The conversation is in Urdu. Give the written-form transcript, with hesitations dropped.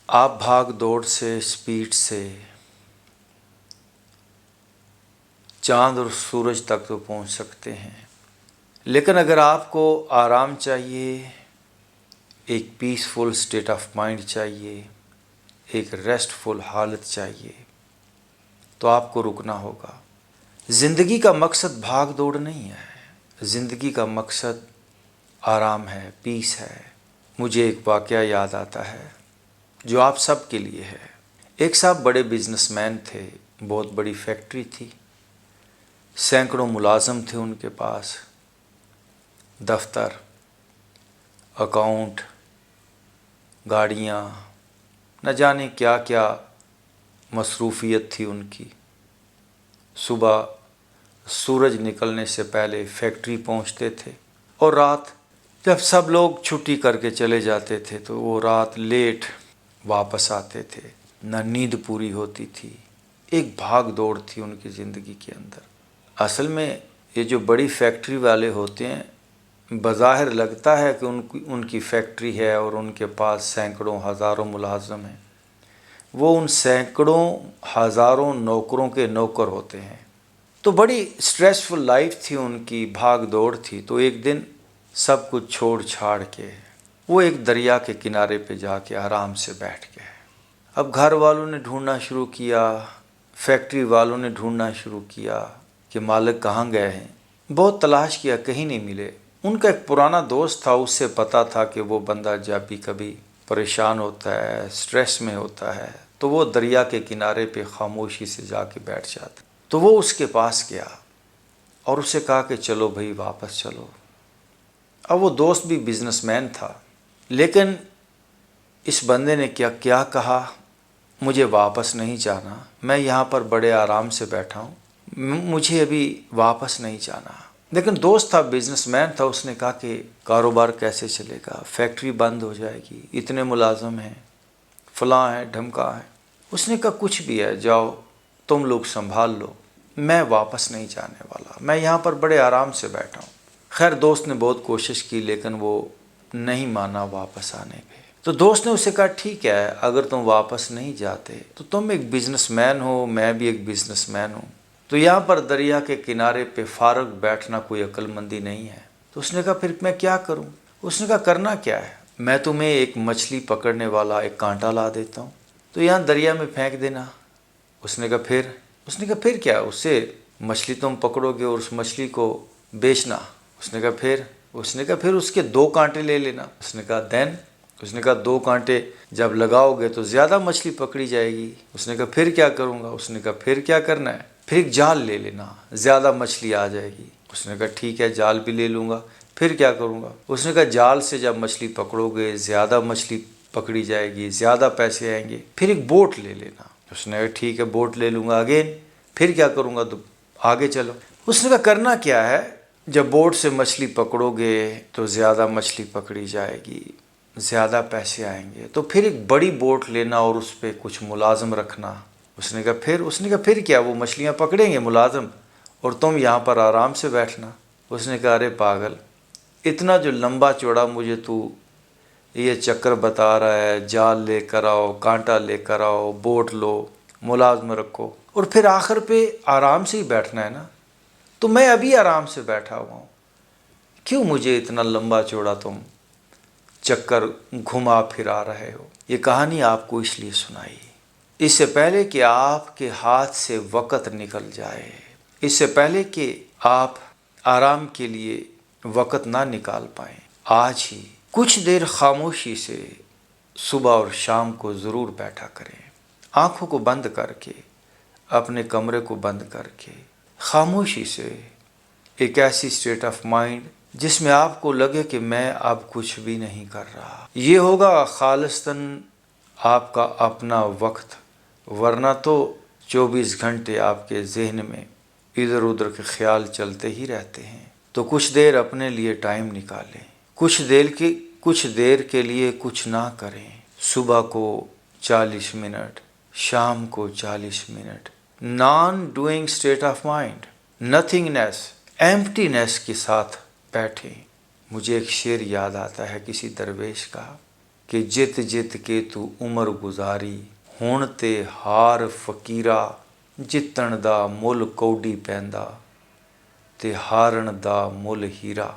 آپ بھاگ دوڑ سے، سپیڈ سے چاند اور سورج تک تو پہنچ سکتے ہیں، لیکن اگر آپ کو آرام چاہیے، ایک پیسفل اسٹیٹ آف مائنڈ چاہیے، ایک ریسٹفل حالت چاہیے، تو آپ کو رکنا ہوگا۔ زندگی کا مقصد بھاگ دوڑ نہیں ہے، زندگی کا مقصد آرام ہے، پیس ہے۔ مجھے ایک واقعہ یاد آتا ہے جو آپ سب کے لیے ہے۔ ایک صاحب بڑے بزنس مین تھے، بہت بڑی فیکٹری تھی، سینکڑوں ملازم تھے ان کے پاس، دفتر، اکاؤنٹ، گاڑیاں، نہ جانے کیا کیا مصروفیت تھی ان کی۔ صبح سورج نکلنے سے پہلے فیکٹری پہنچتے تھے، اور رات جب سب لوگ چھٹی کر کے چلے جاتے تھے تو وہ رات لیٹ واپس آتے تھے، نہ نیند پوری ہوتی تھی، ایک بھاگ دوڑ تھی ان کی زندگی کے اندر۔ اصل میں یہ جو بڑی فیکٹری والے ہوتے ہیں، بظاہر لگتا ہے کہ ان کی فیکٹری ہے اور ان کے پاس سینکڑوں ہزاروں ملازم ہیں، وہ ان سینکڑوں ہزاروں نوکروں کے نوکر ہوتے ہیں۔ تو بڑی سٹریسفل لائف تھی ان کی، بھاگ دوڑ تھی۔ تو ایک دن سب کچھ چھوڑ چھاڑ کے وہ ایک دریا کے کنارے پہ جا کے آرام سے بیٹھ گئے۔ اب گھر والوں نے ڈھونڈنا شروع کیا، فیکٹری والوں نے ڈھونڈنا شروع کیا کہ مالک کہاں گئے ہیں۔ بہت تلاش کیا، کہیں نہیں ملے۔ ان کا ایک پرانا دوست تھا، اس سے پتا تھا کہ وہ بندہ جب بھی کبھی پریشان ہوتا ہے، سٹریس میں ہوتا ہے، تو وہ دریا کے کنارے پہ خاموشی سے جا کے بیٹھ جاتا۔ تو وہ اس کے پاس گیا اور اسے کہا کہ چلو بھائی واپس چلو۔ اب وہ دوست بھی بزنس مین تھا، لیکن اس بندے نے کیا کہا، مجھے واپس نہیں جانا، میں یہاں پر بڑے آرام سے بیٹھا ہوں، مجھے ابھی واپس نہیں جانا۔ لیکن دوست تھا، بزنس مین تھا، اس نے کہا کہ کاروبار کیسے چلے گا، فیکٹری بند ہو جائے گی، اتنے ملازم ہیں، فلاں ہے ڈھمکا ہے۔ اس نے کہا کچھ بھی ہے، جاؤ تم لوگ سنبھال لو، میں واپس نہیں جانے والا، میں یہاں پر بڑے آرام سے بیٹھا ہوں۔ خیر دوست نے بہت کوشش کی، لیکن وہ نہیں مانا واپس آنے پہ۔ تو دوست نے اسے کہا ٹھیک ہے، اگر تم واپس نہیں جاتے تو تم ایک بزنس مین ہو، میں بھی ایک بزنس مین ہوں، تو یہاں پر دریا کے کنارے پہ فارغ بیٹھنا کوئی عقل مندی نہیں ہے۔ تو اس نے کہا پھر میں کیا کروں؟ اس نے کہا کرنا کیا ہے، میں تمہیں ایک مچھلی پکڑنے والا ایک کانٹا لا دیتا ہوں، تو یہاں دریا میں پھینک دینا۔ اس نے کہا پھر کیا، اس سے مچھلی تم پکڑو گے اور اس مچھلی کو بیچنا۔ اس نے کہا پھر اس کے 2 کانٹے لے لینا۔ اس نے کہا 2 کانٹے جب لگاؤ گے تو زیادہ مچھلی پکڑی جائے گی۔ اس نے کہا پھر کیا کروں گا؟ اس نے کہا پھر کیا کرنا ہے، پھر ایک جال لے لینا، زیادہ مچھلی آ جائے گی۔ اس نے کہا ٹھیک ہے، جال بھی لے لوں گا، پھر کیا کروں گا؟ اس نے کہا جال سے جب مچھلی پکڑو گے، زیادہ مچھلی پکڑی جائے گی، زیادہ پیسے آئیں گے، پھر ایک بوٹ لے لینا۔ اس نے کہا ٹھیک ہے، بوٹ لے لوں گا، اگین پھر کیا کروں گا؟ تو آگے چلو۔ اس نے کہا کرنا کیا ہے، جب بوٹ سے مچھلی پکڑو گے تو زیادہ مچھلی پکڑی جائے گی، زیادہ پیسے آئیں گے، تو پھر ایک بڑی بوٹ لینا اور اس پہ کچھ ملازم رکھنا۔ اس نے کہا پھر کیا، وہ مچھلیاں پکڑیں گے ملازم اور تم یہاں پر آرام سے بیٹھنا۔ اس نے کہا ارے پاگل، اتنا جو لمبا چوڑا مجھے تو یہ چکر بتا رہا ہے، جال لے کر آؤ، کانٹا لے کر آؤ، بوٹ لو، ملازم رکھو، اور پھر آخر پہ آرام سے ہی بیٹھنا ہے نا، تو میں ابھی آرام سے بیٹھا ہوا ہوں، کیوں مجھے اتنا لمبا چوڑا تم چکر گھما پھرا رہے ہو؟ یہ کہانی آپ کو اس لیے سنائی، اس سے پہلے کہ آپ کے ہاتھ سے وقت نکل جائے، اس سے پہلے کہ آپ آرام کے لیے وقت نہ نکال پائیں، آج ہی کچھ دیر خاموشی سے صبح اور شام کو ضرور بیٹھا کریں، آنکھوں کو بند کر کے، اپنے کمرے کو بند کر کے، خاموشی سے ایک ایسی اسٹیٹ آف مائنڈ جس میں آپ کو لگے کہ میں اب کچھ بھی نہیں کر رہا، یہ ہوگا خالصتاً آپ کا اپنا وقت، ورنہ تو 24 گھنٹے آپ کے ذہن میں ادھر ادھر کے خیال چلتے ہی رہتے ہیں۔ تو کچھ دیر اپنے لیے ٹائم نکالیں، کچھ دیر کے لیے کچھ نہ کریں، صبح کو 40 منٹ، شام کو 40 minute, non doing state of mind, nothingness, emptiness کے ساتھ بیٹھیں۔ مجھے ایک شعر یاد آتا ہے کسی درویش کا، کہ ਜਿੱਤ ਜਿੱਤ ਕੇ ਤੂੰ ਉਮਰ ਗੁਜ਼ਾਰੀ, ਹੁਣ ਤੇ ਹਾਰ ਫਕੀਰਾ, ਜਿੱਤਣ ਦਾ ਮੁੱਲ ਕੌਡੀ ਪੈਂਦਾ ਤੇ ਹਾਰਨ ਦਾ ਮੁੱਲ ਹੀਰਾ।